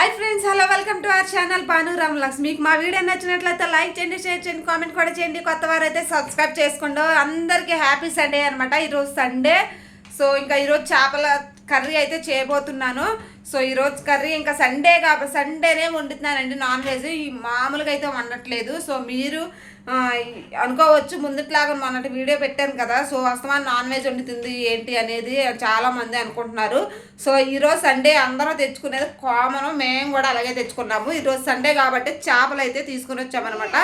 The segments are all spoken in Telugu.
Hi friends, hello, welcome to our channel Bhanu Ram logs. మీకు మా వీడియో నచ్చినట్లయితే లైక్ చేయండి, షేర్ చేయండి, కామెంట్ కూడా చేయండి. కొత్త వారు అయితే సబ్స్క్రైబ్ చేసుకోండి. అందరికీ హ్యాపీ సండే అనమాట. ఈరోజు సండే. సో ఇంకా ఈరోజు చేపల కర్రీ అయితే చేయబోతున్నాను. సో ఈరోజు కర్రీ ఇంకా సండే కాబట్టి సండేనే వండుతున్నానండి. నాన్ వెజ్ ఈ మామూలుగా అయితే వండట్లేదు. సో మీరు అనుకోవచ్చు, ముందుట్లాగా మొన్నటి వీడియో పెట్టాను కదా, సో అస్తమానం నాన్ వెజ్ వండుతుంది ఏంటి అనేది చాలామంది అనుకుంటున్నారు. సో ఈరోజు సండే అందరూ తెచ్చుకునేది కామన్, మేము కూడా అలాగే తెచ్చుకున్నాము. ఈరోజు సండే కాబట్టి చేపలు అయితే తీసుకొని వచ్చామన్నమాట.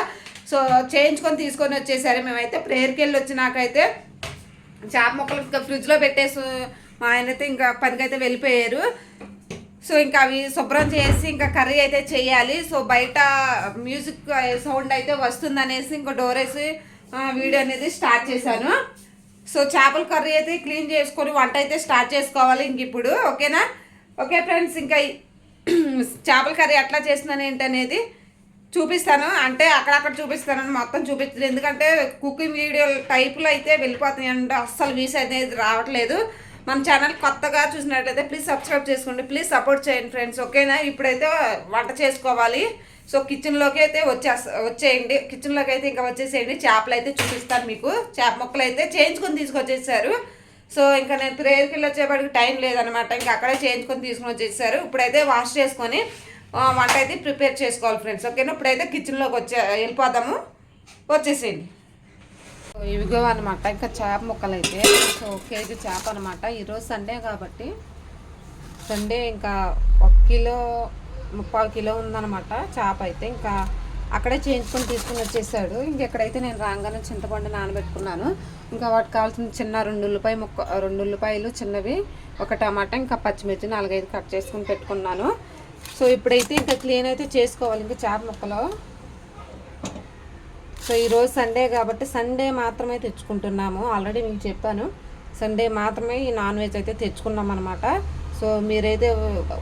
సో చేయించుకొని తీసుకొని వచ్చేసారు. మేమైతే ప్రేయర్కి వెళ్ళి వచ్చినాకైతే చేప ముక్కలు ఇంకా ఫ్రిడ్జ్లో పెట్టేసి మా ఆయన అయితే ఇంకా పనికైతే వెళ్ళిపోయారు. సో ఇంకా అవి శుభ్రం చేసి ఇంకా కర్రీ అయితే చేయాలి. సో బయట మ్యూజిక్ సౌండ్ అయితే వస్తుందనేసి ఇంకా డోర్ వేసి వీడియో అనేది స్టార్ట్ చేశాను. సో చేపల కర్రీ అయితే క్లీన్ చేసుకొని వంట అయితే స్టార్ట్ చేసుకోవాలి ఇంక ఇప్పుడు. ఓకేనా? ఓకే ఫ్రెండ్స్, ఇంకా చేపల కర్రీ ఎట్లా చేస్తున్నాను ఏంటనేది చూపిస్తాను. అంటే అక్కడక్కడ చూపిస్తానని మొత్తం చూపిస్తుంది, ఎందుకంటే కుకింగ్ వీడియో టైప్లో అయితే వెళ్ళిపోతున్నాయి అంటే అస్సలు వీస్ అనేది రావట్లేదు. మన ఛానల్ కొత్తగా చూసినట్లయితే ప్లీజ్ సబ్స్క్రైబ్ చేసుకోండి, ప్లీజ్ సపోర్ట్ చేయండి ఫ్రెండ్స్. ఓకేనా? ఇప్పుడైతే వంట చేసుకోవాలి. సో కిచెన్లోకి అయితే వచ్చేయండి. కిచెన్లోకి అయితే ఇంకా వచ్చేసేయండి. చేపలు అయితే చూపిస్తాను మీకు. చేప ముక్కలు అయితే చేయించుకొని తీసుకొచ్చేసారు. సో ఇంకా నేను ప్రేయర్కి వెళ్ళి వచ్చేప్పటికి టైం లేదనమాట. ఇంకా అక్కడే చేయించుకొని తీసుకొని వచ్చేసారు. ఇప్పుడైతే వాష్ చేసుకొని వంట అయితే ప్రిపేర్ చేసుకోవాలి ఫ్రెండ్స్. ఓకేనా? ఇప్పుడైతే కిచెన్లోకి వెళ్ళిపోదాము. వచ్చేసేయండి. ఇవిగో అనమాట ఇంకా చేప ముక్కలు అయితే. సో కేజీ చేప అనమాట. ఈరోజు సండే కాబట్టి సండే ఇంకా 1 కిలో 3/4 కిలో ఉందన్నమాట చేప అయితే. ఇంకా అక్కడే చేయించుకొని తీసుకుని వచ్చేసాడు. ఇంకెక్కడైతే నేను రాగానే చింతపండు నానబెట్టుకున్నాను. ఇంకా వాటికి కావాల్సిన చిన్న 2 ఉల్లిపాయలు చిన్నవి, 1 టమాటా, ఇంకా పచ్చిమిర్చి 4-5 కట్ చేసుకుని పెట్టుకున్నాను. సో ఇప్పుడైతే ఇంకా క్లీన్ అయితే చేసుకోవాలి ఇంకా చేప ముక్కలు. సో ఈరోజు సండే కాబట్టి సండే మాత్రమే తెచ్చుకుంటున్నాము. ఆల్రెడీ మీకు చెప్పాను, సండే మాత్రమే ఈ నాన్ వెజ్ అయితే తెచ్చుకున్నాం అనమాట. సో మీరైతే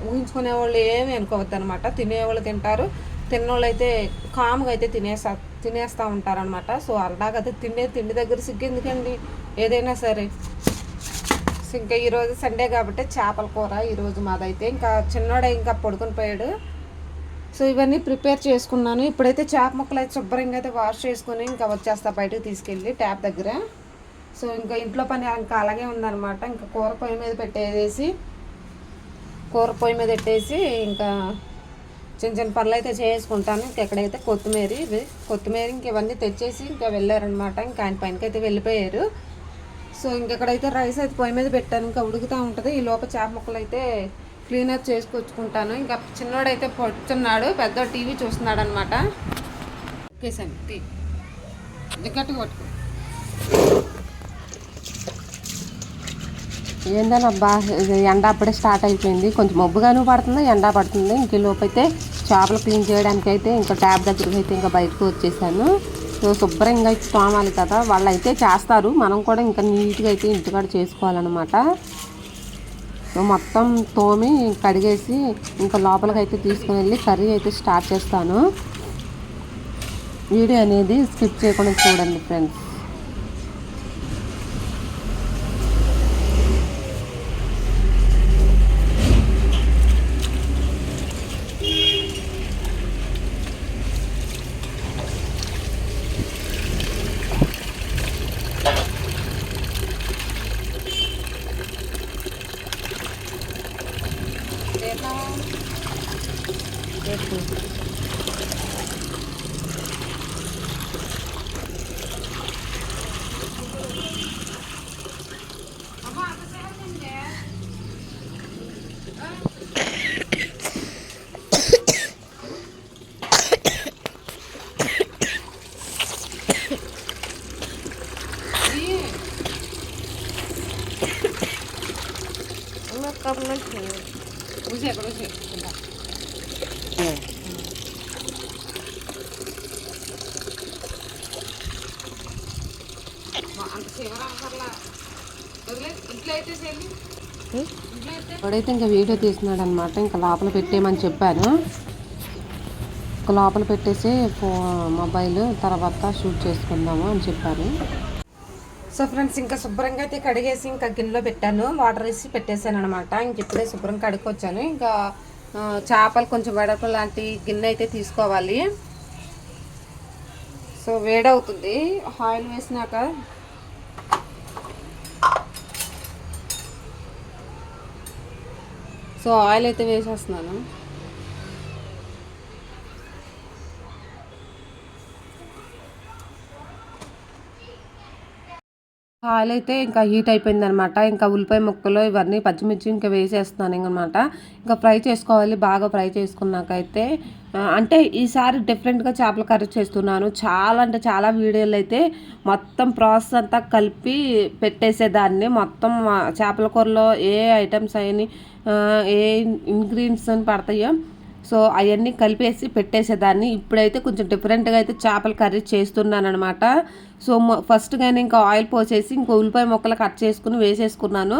ఊహించుకునే వాళ్ళు ఏమి అనుకోవద్దు అనమాట. తినేవాళ్ళు తింటారు, తిన్నోళ్ళు అయితే కాముగా అయితే తినేస్తూ ఉంటారనమాట. సో అలాగైతే తిండి దగ్గర సిగ్గెందుకండి, ఏదైనా సరే. సో ఇంకా ఈరోజు సండే కాబట్టి చేపల కూర ఈరోజు మాదైతే. ఇంకా చిన్నోడే ఇంకా పడుకొని పోయాడు. సో ఇవన్నీ ప్రిపేర్ చేసుకున్నాను. ఇప్పుడైతే చేప ముక్కలు అయితే శుభ్రంగా అయితే వాష్ చేసుకొని ఇంకా వచ్చేస్తా బయటకు తీసుకెళ్ళి ట్యాప్ దగ్గర. సో ఇంకా ఇంట్లో పని ఇంకా అలాగే ఉందన్నమాట. ఇంకా కూర పొయ్యి మీద పెట్టేసి ఇంకా చిన్న పనులు అయితే చేసుకుంటాను. ఇంకెక్కడైతే కొత్తిమీర ఇంక ఇవన్నీ తెచ్చేసి ఇంకా వెళ్ళారనమాట. ఇంకా ఆయన పైనకి అయితే వెళ్ళిపోయారు. సో ఇంకెక్కడైతే రైస్ అయితే పొయ్యి మీద పెట్టాను, ఇంకా ఉడుకుతూ ఉంటుంది. ఈ లోపల చేప ముక్కలు అయితే క్లీనప్ చేసుకొచ్చుకుంటాను. ఇంకా చిన్నోడైతే పడుతున్నాడు, పెద్ద టీవీ చూస్తున్నాడు అనమాట. ఓకే సార్, దిగ్గట్టుగా పట్టుకో. ఏందనబ్బా, ఎండ అప్పుడే స్టార్ట్ అయిపోయింది. కొంచెం మబ్బుగాను పడుతుంది, ఎండ పడుతుంది. ఇంక లోపు అయితే చేపలు క్లీన్ చేయడానికి అయితే ఇంకా ట్యాప్ దగ్గరికి అయితే ఇంకా బయటకు వచ్చేసాను. సో శుభ్రంగా అయితే తోమాలి కదా, వాళ్ళు అయితే చేస్తారు, మనం కూడా ఇంకా నీట్గా అయితే ఇంటికాడ చేసుకోవాలన్నమాట. సో మొత్తం తోమి కడిగేసి ఇంకా లోపలికి అయితే తీసుకుని వెళ్ళి కర్రీ అయితే స్టార్ట్ చేస్తాను. వీడియో అనేది స్కిప్ చేయకుండా చూడండి ఫ్రెండ్స్. ఇప్పుడైతే ఇంకా వీడియో తీస్తున్నాడు అనమాట. ఇంకా లోపల పెట్టేయమని చెప్పాను. ఇంకా లోపల పెట్టేసి మొబైల్ తర్వాత షూట్ చేసుకుందాము అని చెప్పాను. సో ఫ్రెండ్స్, ఇంకా శుభ్రంగా అయితే కడిగేసి ఇంకా గిన్నెలో పెట్టాను, వాటర్ వేసి పెట్టేశాను అనమాట. ఇంక ఇప్పుడే శుభ్రంగా కడుక్కొచ్చాను. ఇంకా చేపలు కొంచెం వెడల్పు లాంటి గిన్నె అయితే తీసుకోవాలి. సో వేడవుతుంది ఆయిల్ వేసినాక. సో ఆయిల్ అయితే వేసేస్తున్నాను. ఆయిల్ అయితే ఇంకా హీట్ అయిపోయింది అనమాట. ఇంకా ఉల్లిపాయ ముక్కలు ఇవన్నీ పచ్చిమిర్చి ఇంకా వేసేస్తున్నాను అనమాట. ఇంకా ఫ్రై చేసుకోవాలి. బాగా ఫ్రై చేసుకున్నాకైతే అంటే ఈసారి డిఫరెంట్గా చేపల కర్రీ చేస్తున్నాను. చాలా అంటే చాలా వీడియోలు అయితే మొత్తం ప్రాసెస్ అంతా కలిపి పెట్టేసేదాన్ని. మొత్తం చేపల కూరలో ఏ ఐటమ్స్ అయినా ఏ ఇంగ్రీడియంట్స్ అని పడతాయో సో అవన్నీ కలిపేసి పెట్టేసేదాన్ని. ఇప్పుడైతే కొంచెం డిఫరెంట్గా అయితే చేపల కర్రీ చేస్తున్నాను అనమాట. సో ఫస్ట్గానే ఇంకా ఆయిల్ పోసేసి ఇంకో ఉల్లిపాయ ముక్కలు కట్ చేసుకుని వేసేసుకున్నాను.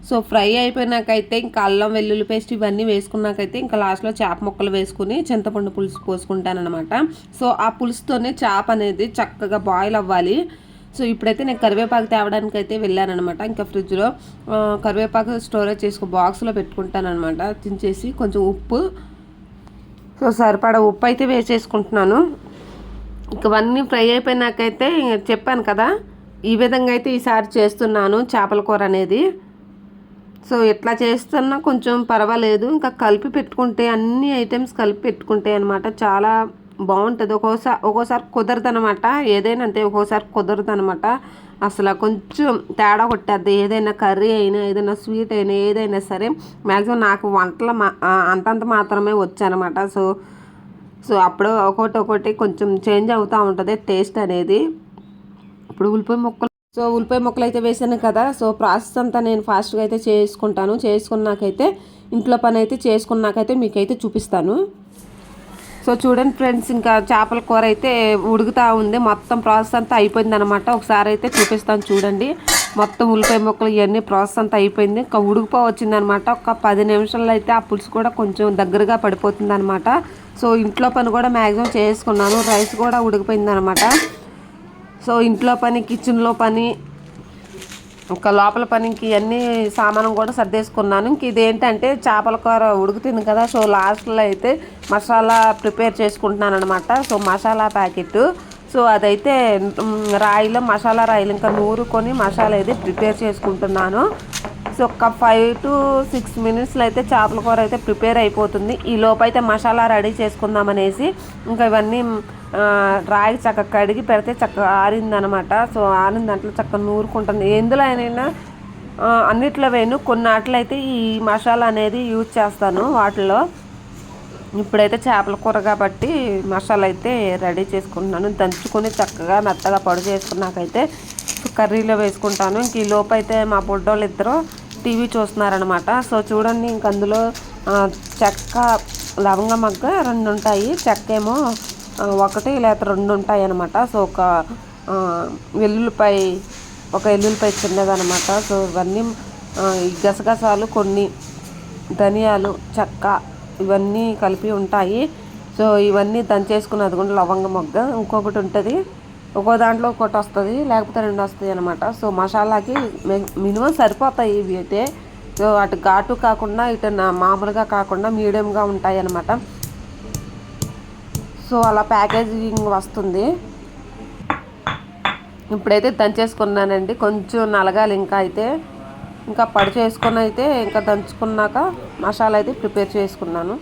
సో ఫ్రై అయిపోయినాకైతే ఇంకా అల్లం వెల్లుల్లి పేస్ట్ ఇవన్నీ వేసుకున్నాకైతే ఇంకా లాస్ట్లో చేప ముక్కలు వేసుకుని చింతపండు పులుసు పోసుకుంటానమాట. సో ఆ పులుసుతోనే చేప అనేది చక్కగా బాయిల్ అవ్వాలి. సో ఇప్పుడైతే నేను కరివేపాకు తేవడానికి అయితే వెళ్ళానమాట. ఇంకా ఫ్రిడ్జ్లో కరివేపాకు స్టోరేజ్ చేసుకో బాక్స్లో పెట్టుకుంటానమాట. తినేసి కొంచెం ఉప్పు, సో సరిపడా ఉప్పు అయితే వేసేసుకుంటున్నాను. ఇవన్నీ ఫ్రై అయిపోయినాకైతే చెప్పాను కదా ఈ విధంగా అయితే ఈసారి చేస్తున్నాను చేపల కూర అనేది. సో ఇట్లా చేస్తున్నా కొంచెం పర్వాలేదు. ఇంకా కలిపి పెట్టుకుంటే అన్ని ఐటమ్స్ కలిపి పెట్టుకుంటే అనమాట చాలా బాగుంటుంది. ఒక్కోసారి కుదరదు అనమాట. ఏదైనా అంతే, ఒక్కోసారి కుదరదు అనమాట. అసలు కొంచెం తేడా కొట్టేద్ది. ఏదైనా కర్రీ అయినా ఏదైనా స్వీట్ అయినా ఏదైనా సరే మ్యాక్సిమం నాకు వంటలు అంతంత మాత్రమే వచ్చానమాట. సో అప్పుడు ఒకటి కొంచెం చేంజ్ అవుతూ ఉంటుంది టేస్ట్ అనేది. ఇప్పుడు ఉల్లిపాయ ముక్కలు అయితే వేసాను కదా. సో ప్రాసెస్ అంతా నేను ఫాస్ట్గా అయితే చేసుకున్నాకైతే ఇంట్లో పని అయితే చేసుకున్నాకైతే మీకైతే చూపిస్తాను. సో చూడండి ఫ్రెండ్స్, ఇంకా చేపల కూర అయితే ఉడుకుతూ ఉంది. మొత్తం ప్రాసెస్ అంతా అయిపోయింది అనమాట. ఒకసారి అయితే చూపిస్తాను చూడండి. మొత్తం ఉల్లిపాయ ముక్కలు ఇవన్నీ ప్రాసెస్ అంతా అయిపోయింది. ఇంకా ఉడికిపోవచ్చింది అనమాట. ఒక 10 నిమిషాల్లో అయితే ఆ పులుసు కూడా కొంచెం దగ్గరగా పడిపోతుంది అనమాట. సో ఇంట్లో పని కూడా మ్యాక్సిమం చేసుకున్నాను. రైస్ కూడా ఉడికిపోయింది అనమాట. సో ఇంట్లో పని, కిచెన్లో పని, ఇంకా లోపల పనికి అన్నీ సామాను కూడా సర్దేసుకున్నాను. ఇంక ఇదేంటంటే చేపల కూర ఉడుకుతుంది కదా. సో లాస్ట్లో అయితే మసాలా ప్రిపేర్ చేసుకుంటున్నాను అనమాట. సో మసాలా ప్యాకెట్, సో అదైతే మసాలా రాయిలు ఇంకా నూరుకొని మసాలా అయితే ప్రిపేర్ చేసుకుంటున్నాను. సో ఒక 5 to 6 మినిట్స్లో అయితే చేపల కూర అయితే ప్రిపేర్ అయిపోతుంది. ఈ లోపు అయితే మసాలా రెడీ చేసుకుందామనేసి ఇంకా ఇవన్నీ రాయి చక్కగా కడిగి పెడితే చక్కగా ఆరిందనమాట. సో ఆరిన దాంట్లో చక్కగా నూరుకుంటుంది. ఎందులో అయినా అన్నిట్లో వేను, కొన్ని ఆటలైతే ఈ మసాలా అనేది యూజ్ చేస్తాను వాటిలో. ఇప్పుడైతే చేపల కూర కాబట్టి మసాలా అయితే రెడీ చేసుకుంటున్నాను. దంచుకొని చక్కగా మెత్తగా పొడి చేసుకున్నాకైతే కర్రీలో వేసుకుంటాను. ఇంక ఈ లోపు అయితే మా బుడ్డోళ్ళు ఇద్దరు టీవీ చూస్తున్నారనమాట. సో చూడండి, ఇంక అందులో చెక్క లవంగ మగ్గ 2 ఉంటాయి. చెక్క ఏమో 1 లేదా 2 ఉంటాయి అనమాట. సో ఒక ఎల్లుల్లిపాయ చిన్నదనమాట. సో ఇవన్నీ గసగసాలు, కొన్ని ధనియాలు, చెక్క ఇవన్నీ కలిపి ఉంటాయి. సో ఇవన్నీ దంచేసుకున్నది కూడా లవంగ మొగ్గ. ఇంకొకటి ఉంటుంది, ఒక్కో దాంట్లో ఒకటి వస్తుంది, లేకపోతే 2 వస్తాయి అనమాట. సో మసాలాకి మినిమం సరిపోతాయి ఇవి అయితే. సో అటు ఘాటు కాకుండా ఇటు మామూలుగా కాకుండా మీడియంగా ఉంటాయి అనమాట. సో అలా ప్యాకేజింగ్ వస్తుంది. ఇప్పుడైతే దంచేసుకున్నానండి. కొంచెం నలగాలి ఇంకా పొడి చేసుకొని అయితే ఇంకా దంచుకున్నాక మసాలా అయితే ప్రిపేర్ చేసుకున్నాను.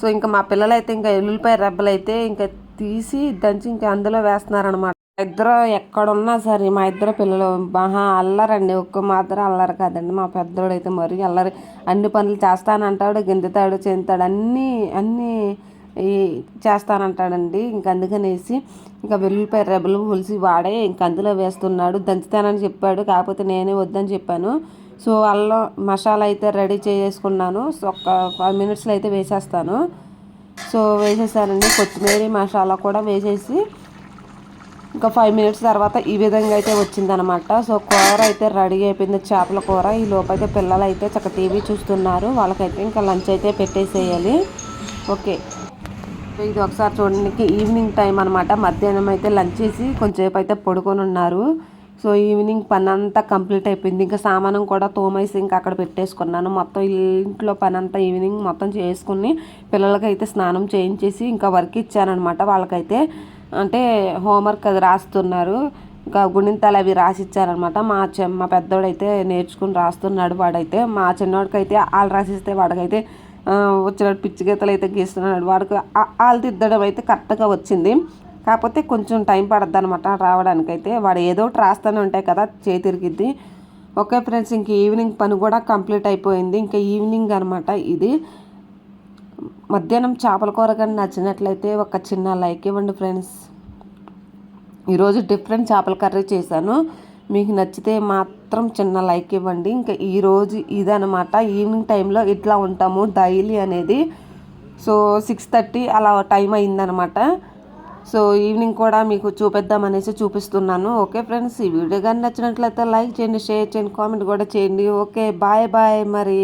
సో ఇంకా మా పిల్లలు అయితే ఇంకా ఎల్లుల్లిపాయ రెబ్బలు అయితే ఇంకా తీసి దంచి ఇంకా అందులో వేస్తున్నారనమాట. ఇద్దరు ఎక్కడున్నా సరే మా ఇద్దరు పిల్లలు అల్లరండి. మాత్రం అల్లరి కాదండి. మా పెద్దోడు అయితే మరీ అల్లరి. అన్ని పనులు చేస్తానంటాడు, గిందుతాడు, చెందుతాడు, అన్నీ చేస్తానంటాడండి. ఇంక అందుకనేసి ఇంకా వెల్లుల్లిపాయ రెబ్బలు పులిసి వాడే ఇంక అందులో వేస్తున్నాడు. దంచుతానని చెప్పాడు, కాకపోతే నేనే వద్దని చెప్పాను. సో అల్లం మసాలా అయితే రెడీ చేసుకున్నాను. సో ఒక 5 మినిట్స్లో అయితే వేసేస్తాను. సో వేసేసానండి. కొత్తిమీర మసాలా కూడా వేసేసి ఇంకా 5 మినిట్స్ తర్వాత ఈ విధంగా అయితే వచ్చిందనమాట. సో కూర అయితే రెడీ అయిపోయింది, చేపల కూర. ఈ లోపైతే పిల్లలు అయితే చక్క టీవీ చూస్తున్నారు. వాళ్ళకైతే ఇంకా లంచ్ అయితే పెట్టేసేయాలి. ఓకే, ఇది ఒకసారి చూడండి. ఈవినింగ్ టైం అనమాట. మధ్యాహ్నం అయితే లంచ్ చేసి కొంచెంసేపు అయితే పడుకొని ఉన్నారు. సో ఈవినింగ్ పని అంతా కంప్లీట్ అయిపోయింది. ఇంకా సామానం కూడా తోమేసి ఇంకా అక్కడ పెట్టేసుకున్నాను. మొత్తం ఇంట్లో పని అంతా ఈవినింగ్ మొత్తం చేసుకుని పిల్లలకైతే స్నానం చేయించేసి ఇంకా వర్క్ ఇచ్చానమాట. వాళ్ళకైతే అంటే హోంవర్క్ అది రాస్తున్నారు. ఇంకా గుణింతాలు అవి రాసిచ్చారనమాట. మా పెద్దోడైతే నేర్చుకుని రాస్తున్నాడు. వాడైతే మా చిన్నోడికైతే వాళ్ళు రాసిస్తే వాడికైతే వచ్చినట్టు పిచ్చి గీతలు అయితే గీస్తున్నాడు. వాడికి వాళ్ళు దిద్దడం అయితే కరెక్ట్గా వచ్చింది. కాకపోతే కొంచెం టైం పడుద్ది అనమాట రావడానికైతే. వాడు ఏదో ఒకటి రాస్తూనే ఉంటాయి కదా, చేతిరిగిద్ది. ఓకే ఫ్రెండ్స్, ఇంక ఈవినింగ్ పని కూడా కంప్లీట్ అయిపోయింది. ఇంకా ఈవినింగ్ అనమాట ఇది. మధ్యాహ్నం చేపల కూర కానీ నచ్చినట్లయితే ఒక చిన్న లైక్ ఇవ్వండి ఫ్రెండ్స్. ఈరోజు డిఫరెంట్ చేపల కర్రీ చేశాను. మీకు నచ్చితే మాత్రం చిన్న లైక్ ఇవ్వండి. ఇంకా ఈరోజు ఇదనమాట. ఈవినింగ్ టైంలో ఇట్లా ఉంటాము డైలీ అనేది. సో 6:30 అలా టైం అయిందనమాట. సో ఈవినింగ్ కూడా మీకు చూపిద్దామనేసి చూపిస్తున్నాను. ఓకే ఫ్రెండ్స్, ఈ వీడియో కానీ నచ్చినట్లయితే లైక్ చేయండి, షేర్ చేయండి, కామెంట్ కూడా చేయండి. ఓకే, బాయ్ బాయ్ మరి.